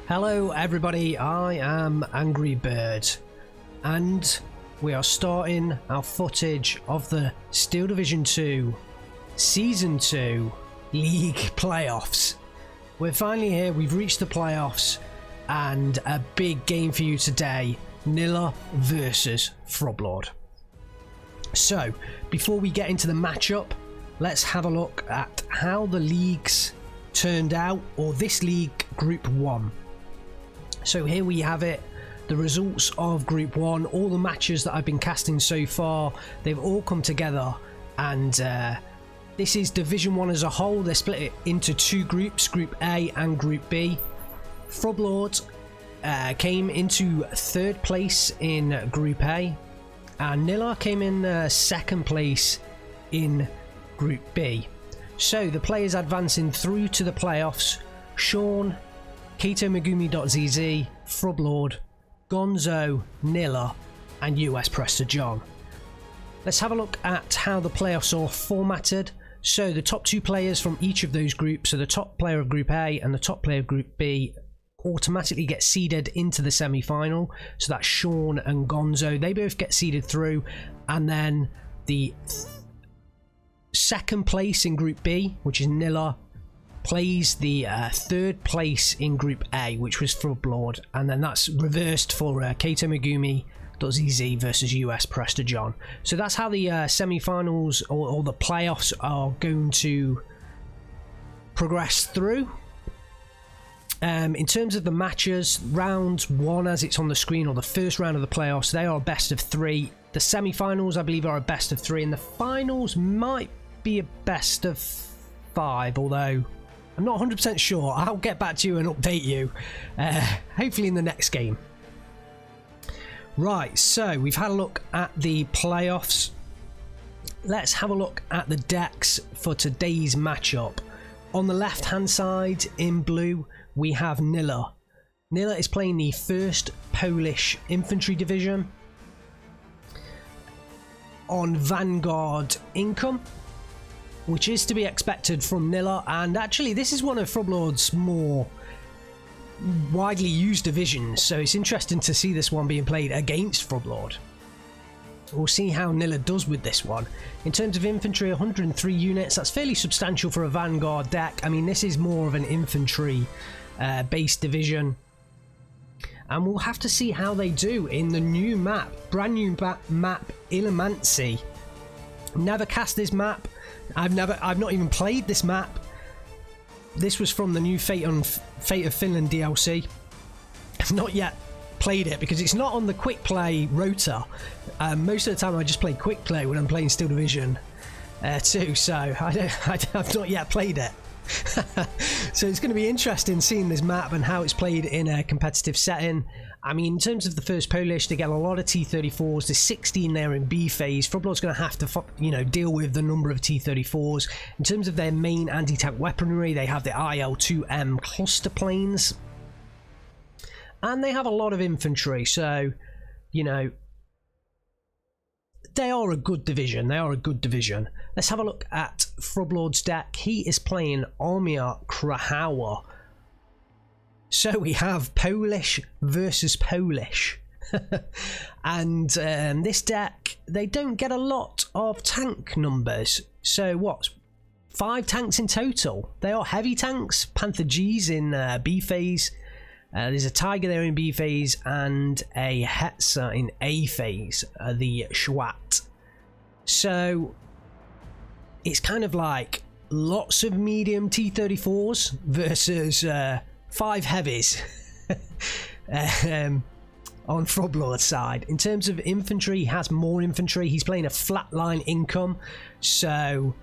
Hello everybody, I am Angry Bird and we are starting our footage of the Steel Division 2 Season 2 League Playoffs. We're finally here, we've reached the playoffs, and a big game for you today, Nilla versus Frubblord. So, before we get into the matchup, let's have a look at how the leagues turned out, or this league Group 1. So here we have it, the results of Group 1, all the matches that I've been casting so far, they've all come together, and this is Division 1 as a whole. They're split into two groups, Group A and Group B. Frubblord came into third place in Group A, and Nilla came in second place in Group B. So the players advancing through to the playoffs: Sean, KatoMegumi.zz, Frubblord, Gonzo, Nilla, and US Prester John. Let's have a look at how the playoffs are formatted. So the top two players from each of those groups, so the top player of Group A and the top player of Group B, automatically get seeded into the semi-final. So that's Sean and Gonzo. They both get seeded through, and then the second place in Group B, which is Nilla, plays the third place in Group A, which was Frubblord, and then that's reversed for KatoMegumi.zz versus US Prester John. So that's how the semi-finals or the playoffs are going to progress through. In terms of the matches, round 1 as it's on the screen, or the first round of the playoffs, they are a best of 3. The semi-finals I believe are a best of 3, and the finals might be a best of 5, although I'm not 100% sure. I'll get back to you and update you, hopefully in the next game. Right, so we've had a look at the playoffs. Let's have a look at the decks for today's matchup. On the left hand side in blue we have Nilla. Nilla is playing the 1st Polish Infantry Division on Vanguard income, which is to be expected from Nilla, and actually this is one of Frubblord's more widely used divisions, so it's interesting to see this one being played against Frubblord. We'll see how Nilla does with this one. In terms of infantry, 103 units, that's fairly substantial for a Vanguard deck. I mean, this is more of an infantry based division, and we'll have to see how they do in the new map, brand new map Illumancy. Never cast this map. I've not even played this map. This was from the new Fate of Finland DLC. I've not yet played it because it's not on the quick play rota. Most of the time I just play quick play when I'm playing Steel Division 2, so I've not yet played it. So it's going to be interesting seeing this map and how it's played in a competitive setting. I mean, in terms of the 1st Polish, they get a lot of T-34s. There's 16 there in B phase. Frubblord's going to have to, deal with the number of T-34s. In terms of their main anti-tank weaponry, they have the IL-2M cluster planes, and they have a lot of infantry. So, they are a good division. Let's have a look at Frubblord's deck. He is playing Armia Krakowa. So we have Polish versus Polish. And this deck, they don't get a lot of tank numbers. So what? 5 tanks in total. They are heavy tanks. Panther Gs in B phase. There's a Tiger there in B phase and a Hetzer in A phase, the Schwat. So it's kind of like lots of medium T-34s versus 5 heavies on Frubblord's side. In terms of infantry, he has more infantry. He's playing a flatline income, so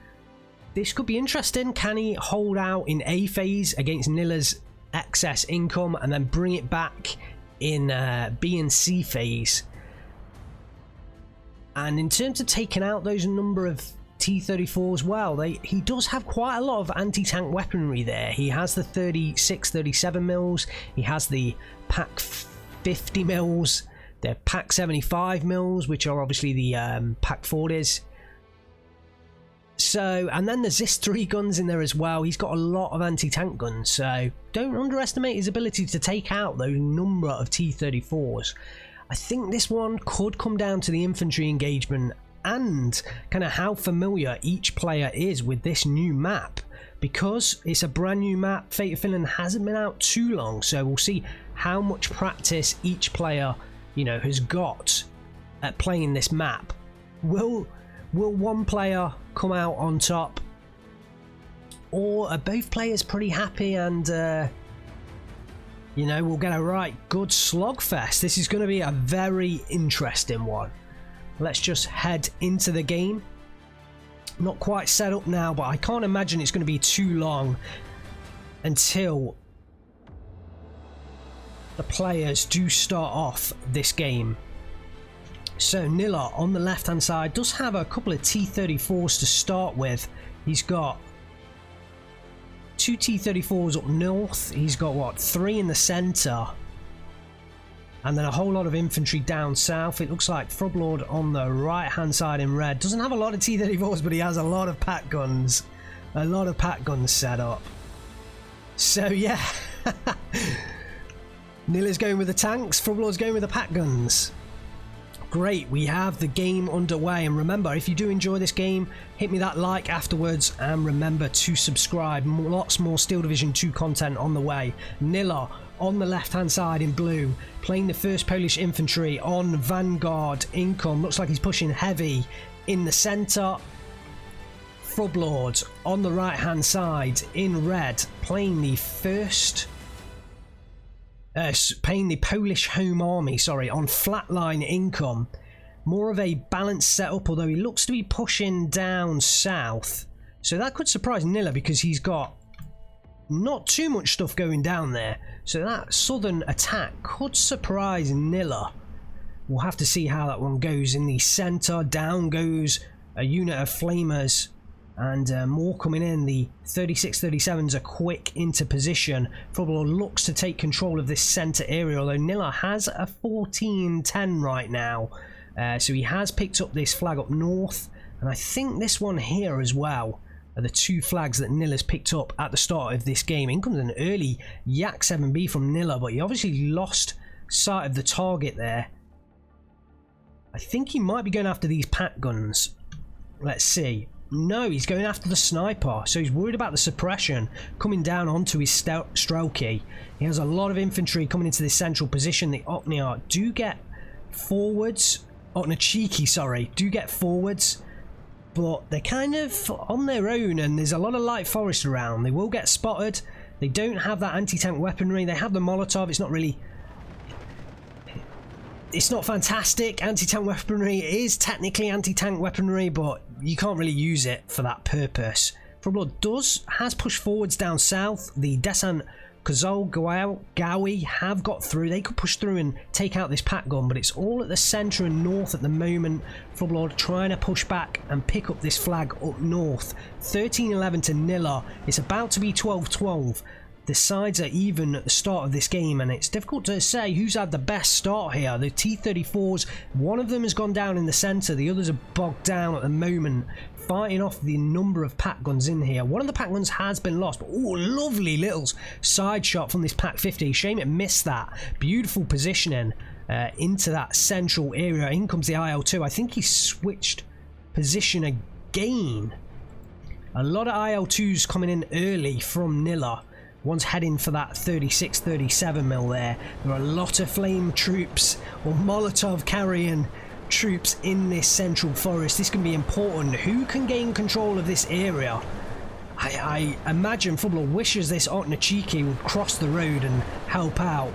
this could be interesting. Can he hold out in A phase against Nilla's excess income and then bring it back in B and C phase? And in terms of taking out those number of T-34s, well, he does have quite a lot of anti-tank weaponry there. He has the 36, 37 mils, he has the Pack 50 mils, the Pack 75 mils, which are obviously the Pack 40s. So, and then there's SD2 guns in there as well. He's got a lot of anti-tank guns, so don't underestimate his ability to take out those number of T-34s. I think this one could come down to the infantry engagement and kind of how familiar each player is with this new map. Because it's a brand new map, Fate of Finland hasn't been out too long, so we'll see how much practice each player, you know, has got at playing this map. Will one player come out on top, or are both players pretty happy and you know, we'll get a right good slogfest? This is going to be a very interesting one. Let's just head into the game. Not quite set up now, but I can't imagine it's going to be too long until the players do start off this game. So Nilla on the left hand side does have a couple of T-34s to start with. He's got 2 T-34s up north. He's got what, 3 in the center, and then a whole lot of infantry down south. It looks like Frubblord on the right hand side in red doesn't have a lot of T-34s, but he has a lot of pack guns. A lot of pack guns set up. So yeah, Nilla's going with the tanks, Frubblord's going with the pack guns. Great, we have the game underway, and remember, if you do enjoy this game, hit me that like afterwards, and remember to subscribe. Lots more Steel Division 2 content on the way. Nilla on the left hand side in blue, playing the 1st Polish Infantry on Vanguard income. Looks like he's pushing heavy in the centre. Frubblord on the right hand side in red, playing the paying the Polish Home Army, sorry, on flatline income. More of a balanced setup, although he looks to be pushing down south. So that could surprise Nilla, because he's got not too much stuff going down there. So that southern attack could surprise Nilla. We'll have to see how that one goes. In the centre, down goes a unit of flamers. And more coming in. The 36-37s are quick into position. Frubblord looks to take control of this centre area, although Nilla has a 14-10 right now. So he has picked up this flag up north, and I think this one here as well are the 2 flags that Nilla's picked up at the start of this game. In comes an early Yak 7B from Nilla, but he obviously lost sight of the target there. I think he might be going after these pack guns. Let's see. No, he's going after the sniper, so he's worried about the suppression coming down onto his Strelky. He has a lot of infantry coming into this central position. The Okniar do get forwards, Oknachiki, sorry, do get forwards, but they're kind of on their own, and there's a lot of light forest around. They will get spotted. They don't have that anti-tank weaponry. They have the Molotov. It's not really... It's not fantastic. Anti-tank weaponry is technically anti-tank weaponry, but you can't really use it for that purpose. Frubblord has pushed forwards down south. The Desant Kozol-Gawi have got through. They could push through and take out this pack gun, but it's all at the centre and north at the moment. Frubblord trying to push back and pick up this flag up north. 13-11 to Nilla. It's about to be 12-12. The sides are even at the start of this game, and it's difficult to say who's had the best start here. The T-34s, one of them has gone down in the centre, the others are bogged down at the moment, fighting off the number of pack guns in here. One of the pack guns has been lost, but oh, lovely little side shot from this Pack 50. Shame it missed that. Beautiful positioning into that central area. In comes the IL-2. I think he switched position again. A lot of IL-2s coming in early from Nilla. One's heading for that 36-37 mil there. There are a lot of flame troops or Molotov carrying troops in this central forest. This can be important. Who can gain control of this area? I imagine Frubblord wishes this Oknachiki would cross the road and help out.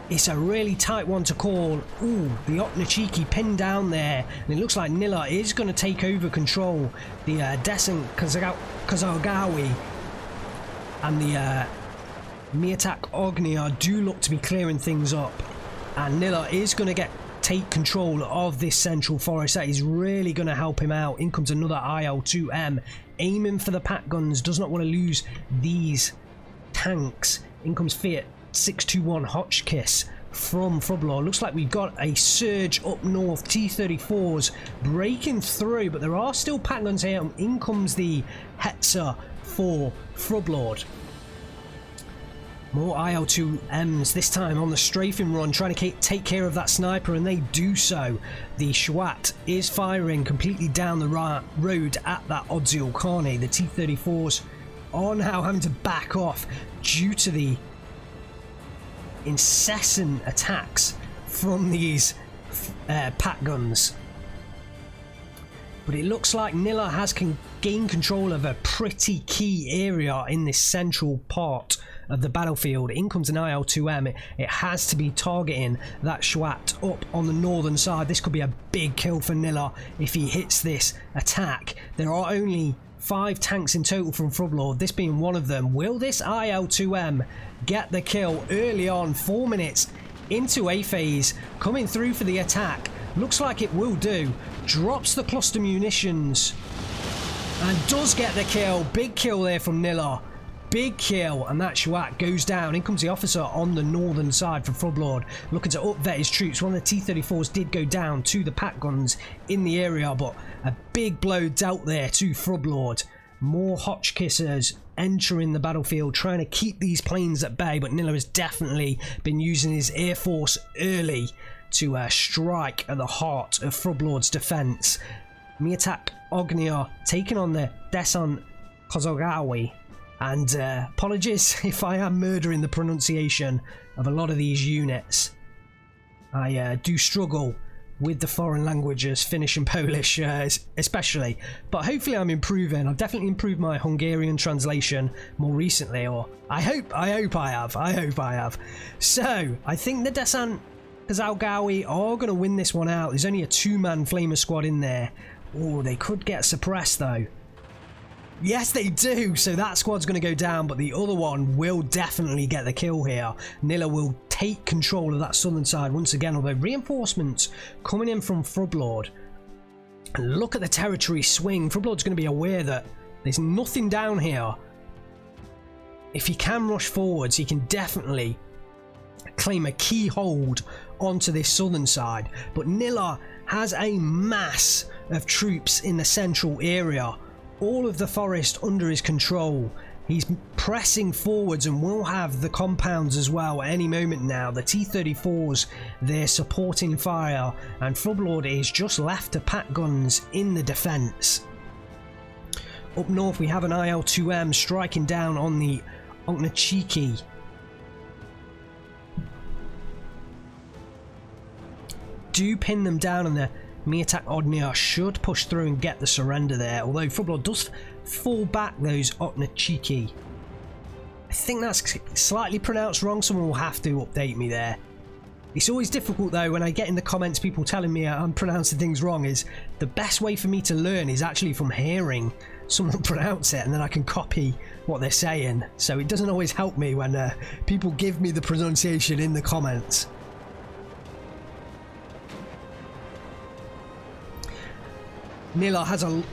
It's a really tight one to call. Ooh, the Oknachiki pinned down there, and it looks like Nilla is going to take over control. The Desant Kozol-Gawi and the Miatak Ognia do look to be clearing things up, and Nilla is going to take control of this central forest. That is really going to help him out. In comes another IL-2M, aiming for the pack guns, does not want to lose these tanks. In comes Fiat 621 Hotchkiss from Frubblord. Looks like we've got a surge up north. T-34s breaking through, but there are still pack guns here. And in comes the Hetzer for Frubblord. More IL-2Ms, this time on the strafing run, trying to take care of that sniper, and they do so. The Shwat is firing completely down the road at that Odzial Khani. The T-34s are now having to back off due to the incessant attacks from these pack guns. But it looks like Nilla has gained control of a pretty key area in this central part of the battlefield. In comes an IL-2M. It has to be targeting that Shwat up on the northern side. This could be a big kill for Nilla if he hits this attack. There are only 5 tanks in total from Frubblord, this being one of them. Will this IL-2M get the kill early on, 4 minutes into a phase, coming through for the attack? Looks like it will do. Drops the cluster munitions and does get the kill. Big kill there from Nilla. Big kill, and that Shwat goes down. In comes the officer on the northern side for Frubblord, looking to upvet his troops. One of the T-34s did go down to the pack guns in the area, but a big blow dealt there to Frubblord. More Hotchkissers entering the battlefield, trying to keep these planes at bay, but Nilla has definitely been using his air force early to strike at the heart of Frubblord's defence. Miatak Ognia taking on the Desan Kozogawi. And apologies if I am murdering the pronunciation of a lot of these units. I do struggle with the foreign languages, Finnish and Polish especially. But hopefully I'm improving. I've definitely improved my Hungarian translation more recently, or I hope I have. So I think the Desan Kazalgawi are going to win this one out. There's only a 2-man flamer squad in there. Oh, they could get suppressed though. Yes, they do. So that squad's going to go down, but the other one will definitely get the kill here. Nilla will take control of that southern side once again, although reinforcements coming in from Frubblord. And look at the territory swing. Frubblord's going to be aware that there's nothing down here. If he can rush forwards, he can definitely claim a key hold onto this southern side. But Nilla has a mass of troops in the central area. All of the forest under his control. He's pressing forwards and will have the compounds as well at any moment now. The T-34s, they're supporting fire, and Frubblord is just left to pack guns in the defence. Up north we have an IL-2M striking down on the Oknachiki. Do pin them down, and the Miatak Ognia should push through and get the surrender there, although Frubblord does fall back those Oknachiki. I think that's slightly pronounced wrong. Someone will have to update me there. It's always difficult though when I get in the comments people telling me I'm pronouncing things wrong. Is the best way for me to learn is actually from hearing someone pronounce it, and then I can copy what they're saying. So it doesn't always help me when people give me the pronunciation in the comments. Nilla has a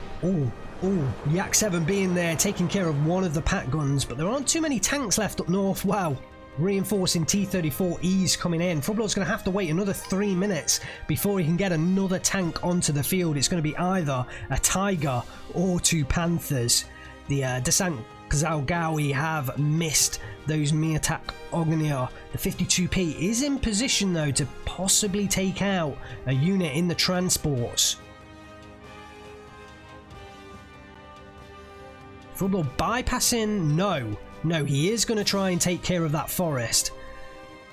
Yak 7 being there, taking care of one of the pack guns, but there aren't too many tanks left up north. Wow, reinforcing T-34Es coming in. Frubblord's going to have to wait another 3 minutes before he can get another tank onto the field. It's going to be either a Tiger or 2 Panthers. The Desant Kazalgawi have missed those Miatak Ognia. The 52P is in position though to possibly take out a unit in the transports. Frubblord bypassing? No, he is going to try and take care of that forest.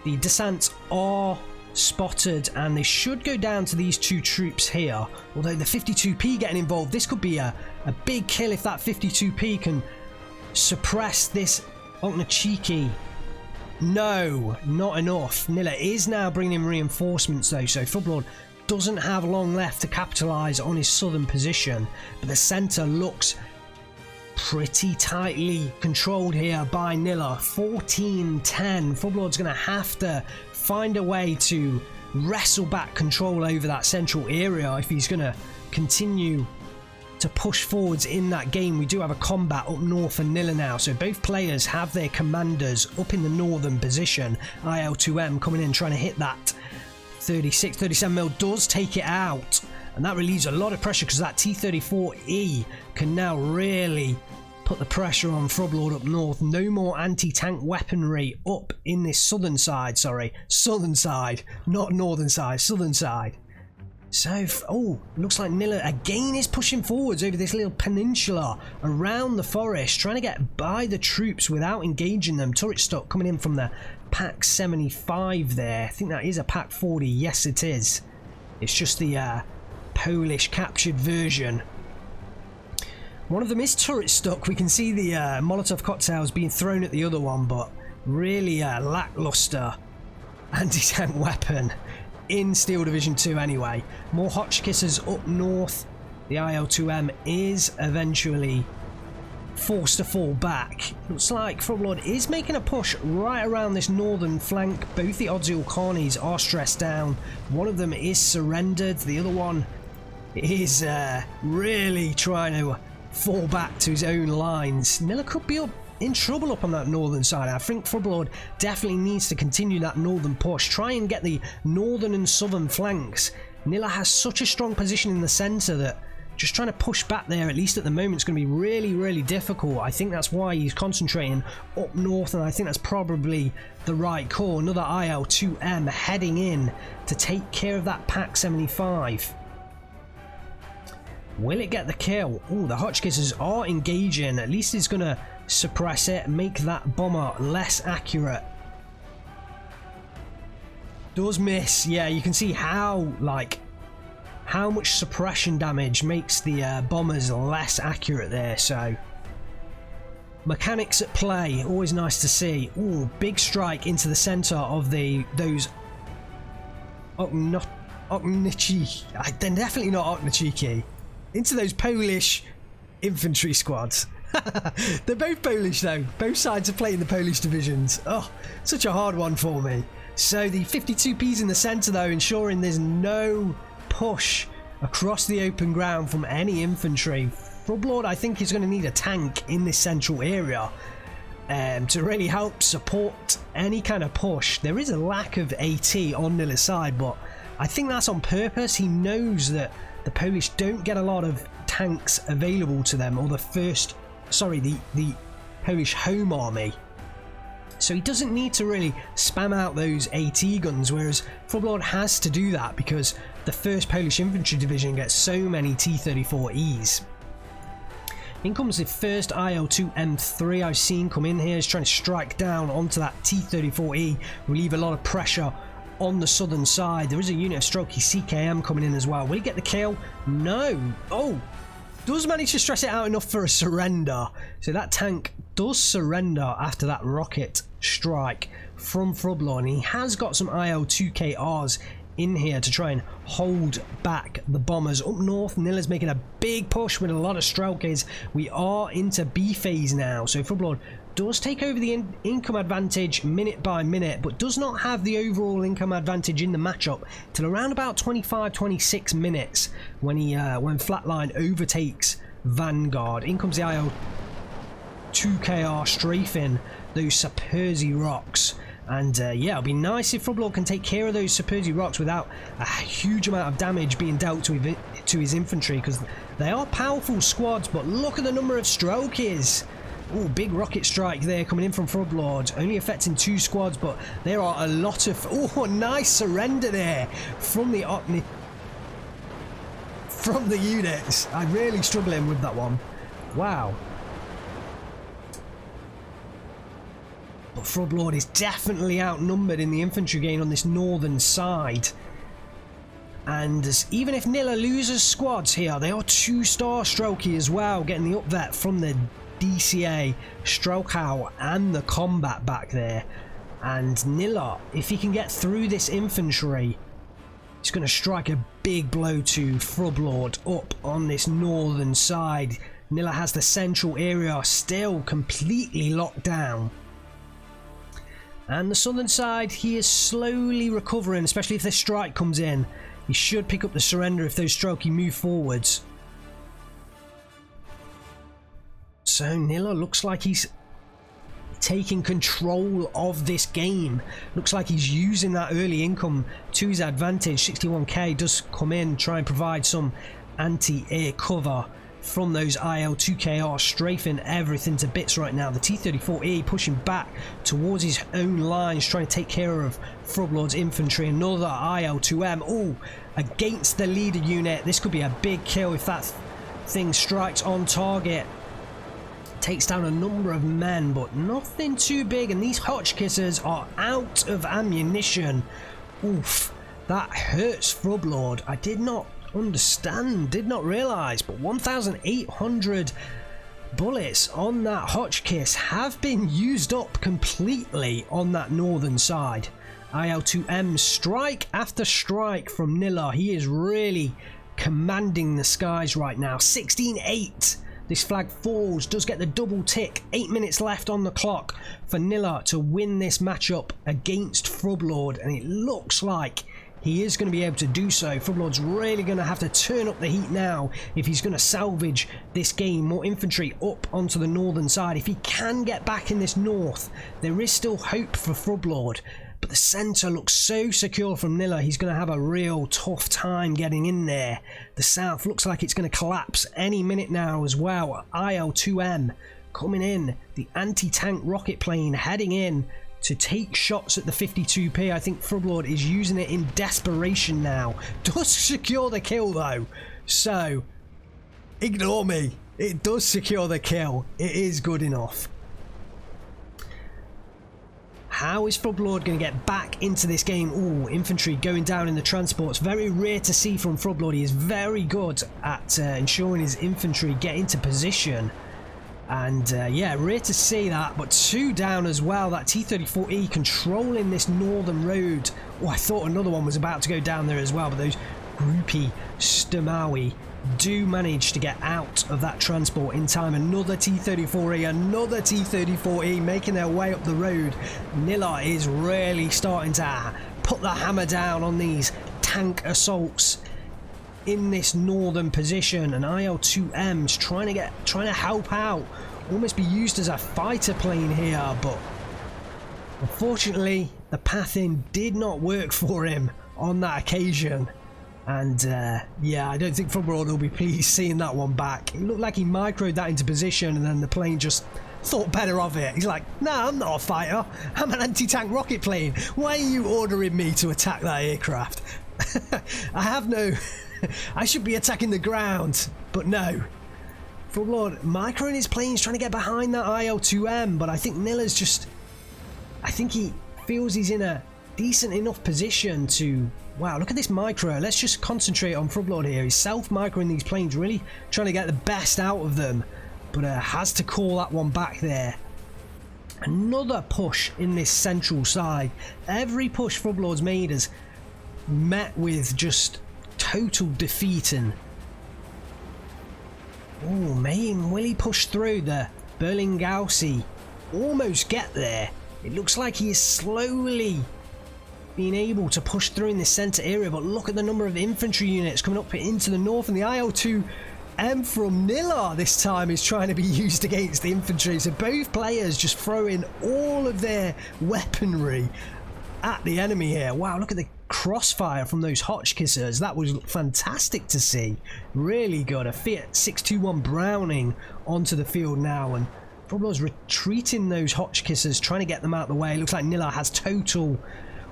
The descents are spotted and they should go down to these 2 troops here, although the 52P getting involved, this could be a big kill if that 52P can suppress this Oknachiki. No, not enough. Nilla is now bringing in reinforcements though, so Frubblord doesn't have long left to capitalise on his southern position, but the centre looks pretty tightly controlled here by Nilla. 14-10. Frubblord's going to have to find a way to wrestle back control over that central area if he's going to continue to push forwards in that game. We do have a combat up north for Nilla now, so both players have their commanders up in the northern position. IL2M coming in trying to hit that 37mm does take it out, and that relieves a lot of pressure because that T-34E can now really put the pressure on Frubblord up north. No more anti-tank weaponry up in this southern side, not northern side, southern side. So, oh, looks like Nilla again is pushing forwards over this little peninsula around the forest, trying to get by the troops without engaging them. Turret stock coming in from the Pack 75 there. I think that is a Pack 40. Yes, it is. It's just the Polish captured version. One of them is turret stuck. We can see the Molotov cocktails being thrown at the other one, but really lackluster anti-tank weapon in Steel Division 2 anyway. More Hotchkissers up north. The IL2M is eventually forced to fall back. Looks like Frubblord is making a push right around this northern flank. Both the Odzial Carnies are stressed down. One of them is surrendered. The other one is really trying to fall back to his own lines. Nilla could be in trouble up on that northern side. I think Frubblord definitely needs to continue that northern push, try and get the northern and southern flanks. Nilla has such a strong position in the centre that just trying to push back there, at least at the moment, is going to be really, really difficult. I think that's why he's concentrating up north, and I think that's probably the right call. Another IL-2M heading in to take care of that Pack 75. Will it get the kill? Oh, the Hotchkissers are engaging. At least it's going to suppress it, make that bomber less accurate. Does miss. Yeah, you can see how much suppression damage makes the bombers less accurate there. So mechanics at play, always nice to see. Ooh, big strike into the center of those Oknichi. They're definitely not Oknichiki. Into those Polish infantry squads. They're both Polish though. Both sides are playing the Polish divisions. Oh, such a hard one for me. So the 52Ps in the centre though, ensuring there's no push across the open ground from any infantry. Frubblord, I think, is going to need a tank in this central area to really help support any kind of push. There is a lack of AT on Nilla's side, but I think that's on purpose. He knows that the Polish don't get a lot of tanks available to them, or the Polish home army. So he doesn't need to really spam out those AT guns, whereas Frubblord has to do that because the 1st Polish Infantry Division gets so many T-34Es. In comes the first IL-2M3 I've seen come in here. He's trying to strike down onto that T-34E, relieve a lot of pressure on the southern side. There is a unit of Strelky CKM coming in as well. Will he get the kill? No. Oh, does manage to stress it out enough for a surrender. So that tank does surrender after that rocket strike from Frubblord, and he has got some IL-2KRs in here to try and hold back the bombers. Up north, Nilla's making a big push with a lot of Strelkys. We are into B phase now, so Frubblord does take over the income advantage minute by minute, but does not have the overall income advantage in the matchup till around about 25-26 minutes when when Flatline overtakes Vanguard. In comes the IL-2KR strafing those Saperzi rocks. And yeah, it'll be nice if Frubblord can take care of those Saperzi rocks without a huge amount of damage being dealt to his infantry, because they are powerful squads. But look at the number of Strelkys. Oh, big rocket strike there coming in from Frubblord, only affecting 2 squads, but there are a lot of... Oh, nice surrender there from the units. I'm really struggling with that one. Wow. But Frubblord is definitely outnumbered in the infantry gain on this northern side. And even if Nilla loses squads here, they are 2-star Strelky as well, getting the upvet from the DCA, Strelkau and the combat back there. And Nilla, if he can get through this infantry, he's going to strike a big blow to Frubblord up on this northern side. Nilla has the central area still completely locked down. And the southern side, he is slowly recovering, especially if this strike comes in. He should pick up the surrender if those Strelky move forwards. So Nilla looks like he's taking control of this game. Looks like he's using that early income to his advantage. 61k does come in, try and provide some anti-air cover from those IL-2KR, strafing everything to bits right now. The T-34E pushing back towards his own lines, trying to take care of Frubblord's infantry. Another IL-2M, oh, against the leader unit. This could be a big kill if that thing strikes on target. Takes down a number of men, but nothing too big, and these Hotchkissers are out of ammunition. Oof, that hurts Frubblord. I did not understand, did not realize, but 1,800 bullets on that Hotchkiss have been used up completely on that northern side. IL-2M strike after strike from Nilla. He is really commanding the skies right now. 16-8. This flag falls, does get the double tick. 8 minutes left on the clock for Nilla to win this matchup against Frubblord, and it looks like he is going to be able to do so. Frubblord's really going to have to turn up the heat now if he's going to salvage this game. More infantry up onto the northern side. If he can get back in this north, there is still hope for Frubblord. But the centre looks so secure from Nilla, he's going to have a real tough time getting in there. The south looks like it's going to collapse any minute now as well. IL-2M coming in. The anti-tank rocket plane heading in to take shots at the 52p. I think Frubblord is using it in desperation now. Does secure the kill though. So, ignore me. It does secure the kill. It is good enough. How is Frubblord going to get back into this game? Ooh, infantry going down in the transports. Very rare to see from Frubblord. He is very good at ensuring his infantry get into position. And yeah, rare to see that. But 2 down as well. That T-34E controlling this northern road. Oh, I thought another one was about to go down there as well. But those groupie Stamawi do manage to get out of that transport in time. Another T-34E, another T-34E making their way up the road. Nilla is really starting to put the hammer down on these tank assaults in this northern position, and IL-2M's trying to help out, almost be used as a fighter plane here, but unfortunately the pathing did not work for him on that occasion. And yeah, I don't think Frubblord will be pleased seeing that one back. It looked like he microed that into position, and then the plane just thought better of it. He's like, nah, I'm not a fighter. I'm an anti-tank rocket plane. Why are you ordering me to attack that aircraft? I have no... I should be attacking the ground, but no. Frubblord microing his planes, trying to get behind that IL-2M, but I think Nilla's just... I think he feels he's in a decent enough position to... Wow, look at this micro. Let's just concentrate on Frubblord here. He's self-microing these planes, really trying to get the best out of them, but has to call that one back there. Another push in this central side. Every push Frubblord's made has met with just total defeat. And oh man, will he push through? The Berlingausi almost get there. It looks like he is slowly being able to push through in the centre area, but look at the number of infantry units coming up into the north, and the IL-2M from Nilla this time is trying to be used against the infantry. So both players just throwing all of their weaponry at the enemy here. Wow, look at the crossfire from those Hotchkissers. That was fantastic to see. Really good. A Fiat 621 Browning onto the field now, and Frubblord's retreating those Hotchkissers, trying to get them out of the way. It looks like Nilla has total...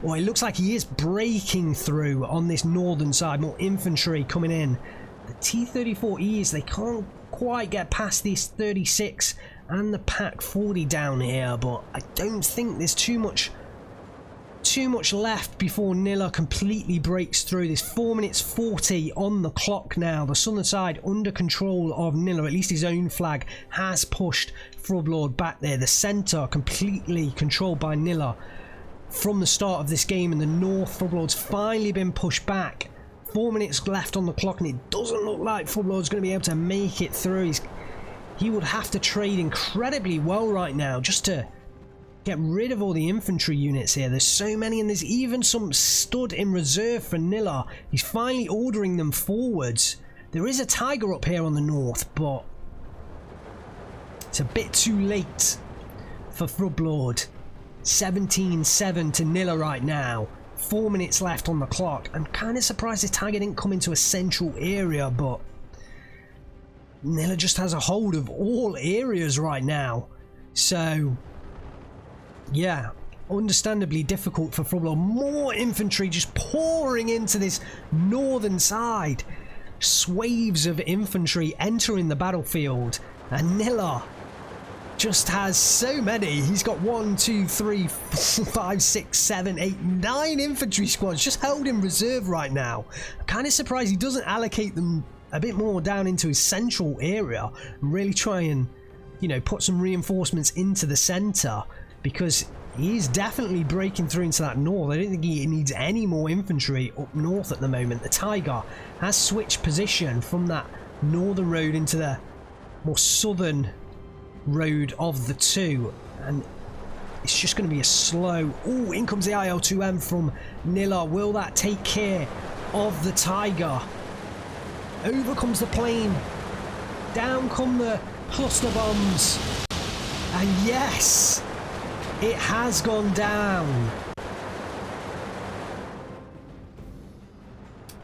Well, it looks like he is breaking through on this northern side. More infantry coming in. The T-34Es, they can't quite get past this 36 and the Pak 40 down here, but I don't think there's too much left before Nilla completely breaks through. There's 4 minutes 40 on the clock now. The southern side under control of Nilla. At least his own flag has pushed Frubblord back there. The centre completely controlled by Nilla from the start of this game. In the north, Frubblord's finally been pushed back. 4 minutes left on the clock, and it doesn't look like Frubblord's going to be able to make it through. He would have to trade incredibly well right now just to get rid of all the infantry units here. There's so many, and there's even some stood in reserve for Nilla. He's finally ordering them forwards. There is a Tiger up here on the north, but It's a bit too late for Frubblord. 17-7 to Nilla right now. 4 minutes left on the clock. I'm kind of surprised this tiger didn't come into a central area, but Nilla just has a hold of all areas right now. So, yeah, understandably difficult for Frubblord. More infantry just pouring into this northern side. Swaves of infantry entering the battlefield, and Nilla just has so many. He's got 1, 2, 3, 4, 5, 6, 7, 8, 9 infantry squads just held in reserve right now. I'm kind of surprised he doesn't allocate them a bit more down into his central area and really try and, you know, put some reinforcements into the center, because he's definitely breaking through into that north. I don't think he needs any more infantry up north at the moment. The tiger has switched position from that northern road into the more southern road of the two, and it's just going to be a slow... Oh, in comes the IL-2M from Nilla. Will that take care of the tiger? Over comes the plane. Down come the cluster bombs. And yes, it has gone down.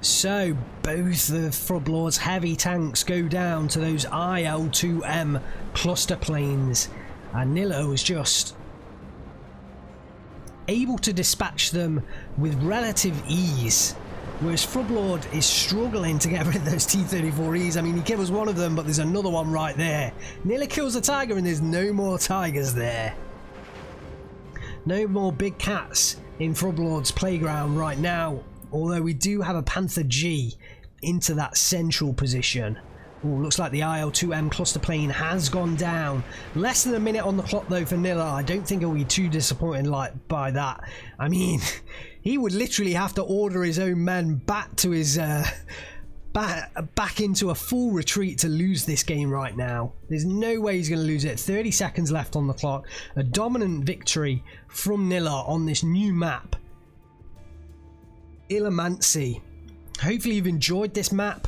So both the Frubblord's heavy tanks go down to those IL-2M cluster planes, and Nilla was just able to dispatch them with relative ease, whereas Frubblord is struggling to get rid of those T-34Es. I mean, he kills one of them, but there's another one right there. Nilla kills the tiger and there's no more tigers there. No more big cats in Frubblord's playground right now, although we do have a Panther G into that central position. Ooh, looks like the IL-2M cluster plane has gone down. Less than a minute on the clock though for Nilla. I don't think he'll be too disappointed by that. I mean, he would literally have to order his own men back to his back into a full retreat to lose this game right now. There's no way he's going to lose it. 30 seconds left on the clock. A dominant victory from Nilla on this new map, Illimancy. Hopefully you've enjoyed this map.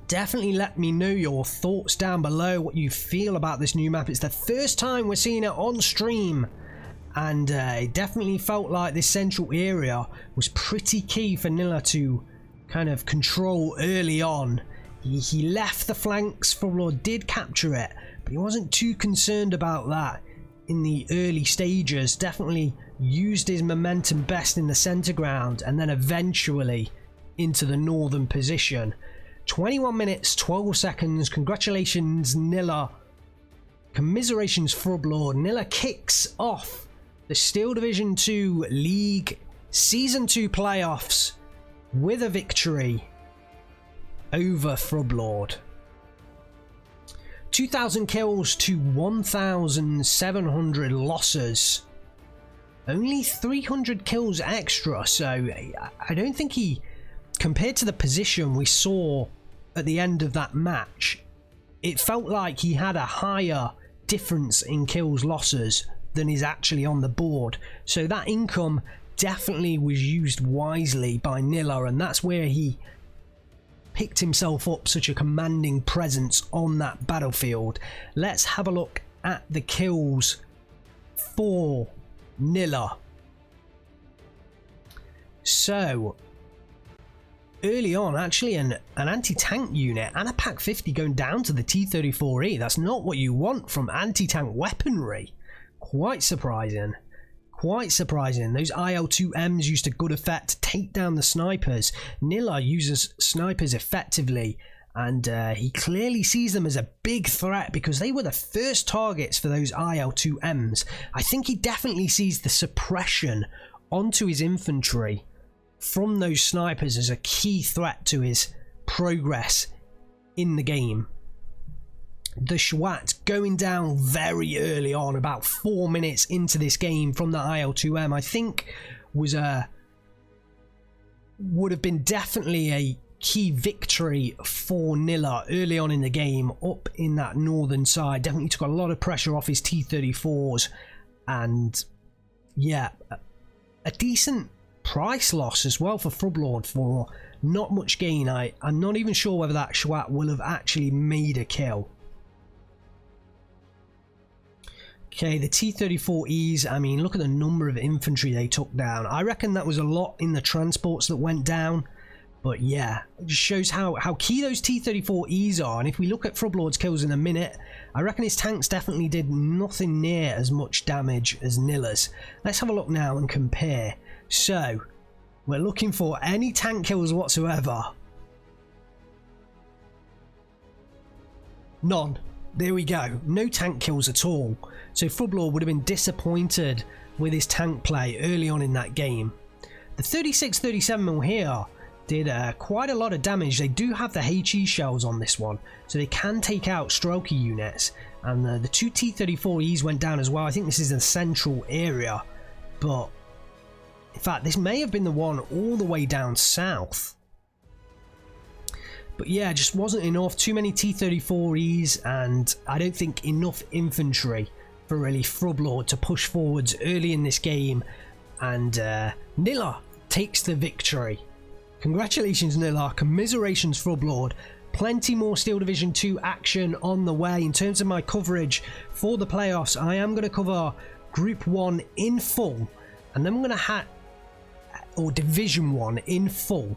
Definitely let me know your thoughts down below, what you feel about this new map. It's the first time we're seeing it on stream, and it definitely felt like this central area was pretty key for Nilla to kind of control early on. He left the flanks. Frubblord did capture it, but he wasn't too concerned about that in the early stages. Definitely used his momentum best in the center ground, and then eventually into the northern position. 21 minutes 12 seconds. Congratulations Nilla. Commiserations Frubblord. Nilla kicks off the Steel Division 2 League Season 2 playoffs with a victory over Frubblord. 2,000 kills to 1,700 losses. Only 300 kills extra, so I don't think he, compared to the position we saw at the end of that match, it felt like he had a higher difference in kills losses than is actually on the board. So that income definitely was used wisely by Nilla, and that's where he picked himself up such a commanding presence on that battlefield. Let's have a look at the kills for Nilla. So early on, actually an anti-tank unit and a Pack 50 going down to the T-34E. That's not what you want from anti-tank weaponry. Quite surprising. Quite surprising. Those IL-2Ms used to good effect to take down the snipers. Nilla uses snipers effectively, and he clearly sees them as a big threat because they were the first targets for those IL-2Ms. I think he definitely sees the suppression onto his infantry from those snipers as a key threat to his progress in the game. The Schwat going down very early on, about 4 minutes into this game from the IL-2M, I think would have been definitely a key victory for Nilla early on in the game up in that northern side. Definitely took a lot of pressure off his T-34s, and yeah, a decent price loss as well for Frubblord for not much gain. I'm not even sure whether that Schwat will have actually made a kill. Okay, the T-34Es, I mean, look at the number of infantry they took down. I reckon that was a lot in the transports that went down. But yeah, it just shows how key those T-34Es are. And if we look at Frubblord's kills in a minute, I reckon his tanks definitely did nothing near as much damage as Nilla's. Let's have a look now and compare. So, we're looking for any tank kills whatsoever. None. There we go. No tank kills at all. So Frubblord would have been disappointed with his tank play early on in that game. The 36-37 here did quite a lot of damage. They do have the HE shells on this one, so they can take out Strelky units. And the two T-34Es went down as well. I think this is a central area, but in fact this may have been the one all the way down south. But yeah, just wasn't enough. Too many T-34Es, and I don't think enough infantry for really Frubblord to push forwards early in this game. And Nilla takes the victory. Congratulations, Nilla. Commiserations, Frubblord. Plenty more Steel Division 2 action on the way. In terms of my coverage for the playoffs, I am going to cover Group 1 in full, and then I'm going to or Division 1 in full.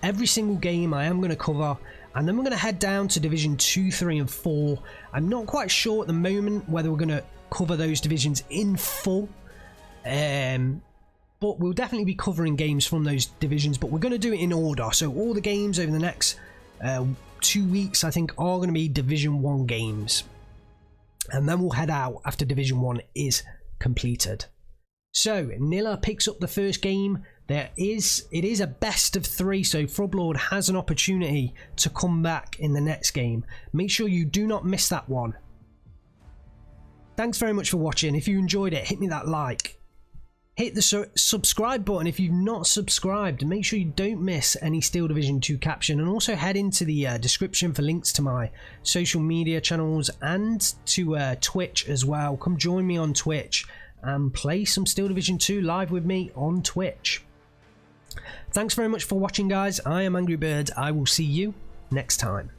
Every single game I am going to cover, and then we're going to head down to Division 2, 3 and 4. I'm not quite sure at the moment whether we're going to cover those divisions in full, but we'll definitely be covering games from those divisions, but we're going to do it in order. So all the games over the next 2 weeks I think are going to be Division 1 games, and then we'll head out after Division 1 is completed. So Nilla picks up the first game. It is a best of 3, so Frubblord has an opportunity to come back in the next game. Make sure you do not miss that one. Thanks very much for watching. If you enjoyed it, hit me that like. Hit the subscribe button if you've not subscribed. Make sure you don't miss any Steel Division 2 caption, and also head into the description for links to my social media channels and to Twitch as well. Come join me on Twitch and play some Steel Division 2 live with me on Twitch. Thanks very much for watching, guys. I am Angry Bird. I will see you next time.